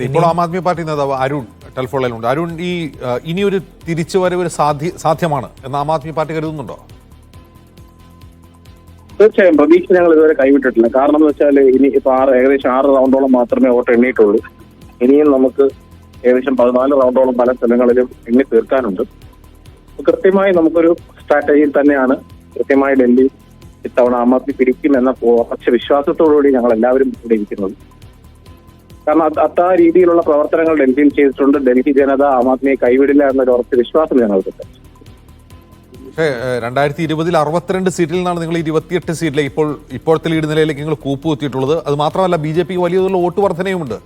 ഇപ്പോൾ ആം ആദ്മി പാർട്ടി നേതാവ് അരുൺ ടെലിഫോണിലുണ്ട്. അരുൺ, ഈ ഇനിയൊരു തിരിച്ചുവരവ് സാധ്യമാണ് എന്ന് ആം ആദ്മി പാർട്ടി കരുതുന്നുണ്ടോ? തീർച്ചയായും പ്രതീക്ഷ ഞങ്ങൾ ഇതുവരെ കൈവിട്ടിട്ടില്ല. കാരണം എന്ന് വെച്ചാൽ ഇനി ഇപ്പൊ ഏകദേശം 6 റൗണ്ടോളം മാത്രമേ വോട്ട് എണ്ണിയിട്ടുള്ളൂ. ഇനിയും നമുക്ക് ഏകദേശം 14 റൗണ്ടോളം പല സ്ഥലങ്ങളിലും എണ്ണി തീർക്കാനുണ്ട്. കൃത്യമായി നമുക്കൊരു സ്ട്രാറ്റജിയിൽ തന്നെയാണ് കൃത്യമായി ഡൽഹി ഇത്തവണ ആം ആദ്മി പിടിക്കും എന്ന ഉറച്ച വിശ്വാസത്തോടുകൂടി ഞങ്ങൾ എല്ലാവരും ഇവിടെ ഇരിക്കുന്നത്. കാരണം അത്ത രീതിയിലുള്ള പ്രവർത്തനങ്ങൾ ഡൽഹിയിൽ ചെയ്തിട്ടുണ്ട്. ഡൽഹി ജനത ആം ആദ്മിയെ കൈവിടില്ല എന്നൊരു ഉറച്ച വിശ്വാസം ഞങ്ങൾക്കുണ്ട്. പക്ഷേ 2020 62 സീറ്റിൽ നിന്നാണ് നിങ്ങൾ 28 സീറ്റിലെ ഇപ്പോഴത്തെ ലീഡ് നിലയിലേക്ക് നിങ്ങൾ കൂപ്പുകുത്തിയിട്ടുള്ളത്. അത് മാത്രമല്ല BJP വലിയ തോതിലുള്ള വോട്ട് വർധനയുമുണ്ട്.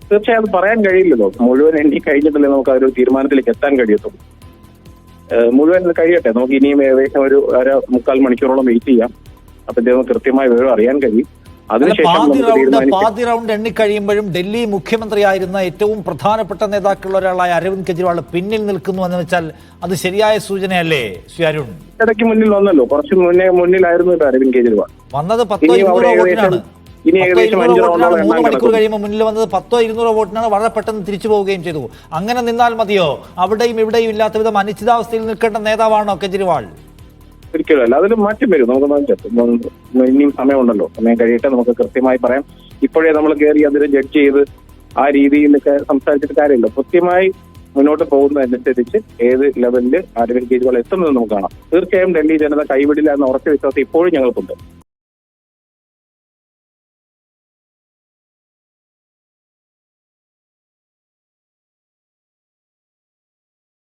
തീർച്ചയായും അത് പറയാൻ കഴിയില്ലല്ലോ. മുഴുവൻ എണ്ണി കഴിഞ്ഞിട്ടല്ലേ നമുക്ക് ആ ഒരു തീരുമാനത്തിലേക്ക് എത്താൻ കഴിയത്തുള്ളൂ. മുഴുവൻ കഴിയട്ടെ. നമുക്ക് ഇനിയും ഏകദേശം ഒരു 3/4 മണിക്കൂറോളം വെയിറ്റ് ചെയ്യാം. അപ്പൊ ഇദ്ദേഹം കൃത്യമായ വിവരം അറിയാൻ കഴിയും. പാതി റൗണ്ട് എണ്ണിക്കഴിയുമ്പോഴും ഡൽഹി മുഖ്യമന്ത്രിയായിരുന്ന ഏറ്റവും പ്രധാനപ്പെട്ട നേതാക്കളുള്ള ഒരാളായ അരവിന്ദ് കെജ്രിവാൾ പിന്നിൽ നിൽക്കുന്നു എന്ന് വെച്ചാൽ അത് ശരിയായ സൂചനയല്ലേ ശ്രീ അരുൺ? ഇടയ്ക്ക് മുന്നിൽ വന്നല്ലോ, കുറച്ച് മുന്നിലായിരുന്നു അരവിന്ദ് കെജ്രിവാൾ വന്നത് 10-200 വോട്ടിനാണ്. ഇനി ഏകദേശം 3 മണിക്കൂർ കഴിയുമ്പോൾ മുന്നിൽ വന്നത് 10-200 വോട്ടിനാണ്. വളരെ പെട്ടെന്ന് തിരിച്ചു പോവുകയും ചെയ്തു. അങ്ങനെ നിന്നാൽ മതിയോ? അവിടെയും ഇവിടെയും ഇല്ലാത്ത വിധം അനിശ്ചിതാവസ്ഥയിൽ നിൽക്കേണ്ട നേതാവാണോ കെജ്രിവാൾ? ഒരിക്കലും അല്ല. അതിൽ മാറ്റം വരും. നമുക്ക് ഇനിയും സമയമുണ്ടല്ലോ. സമയം കഴിയട്ടെ, നമുക്ക് കൃത്യമായി പറയാം. ഇപ്പോഴേ നമ്മൾ കയറി അതിനെ ജഡ്ജ് ചെയ്ത് ആ രീതിയിലൊക്കെ സംസാരിച്ചിട്ട് കാര്യമില്ല. കൃത്യമായി മുന്നോട്ട് പോകുന്നതനുസരിച്ച് ഏത് ലെവലിൽ അരവിന്ദ് കെജ്രിവാൾ എത്തുന്നത് നമുക്ക് കാണാം. തീർച്ചയായും ഡൽഹി ജനത കൈവിടില്ല എന്ന ഉറച്ച വിശ്വാസം ഇപ്പോഴും ഞങ്ങൾക്കുണ്ട്.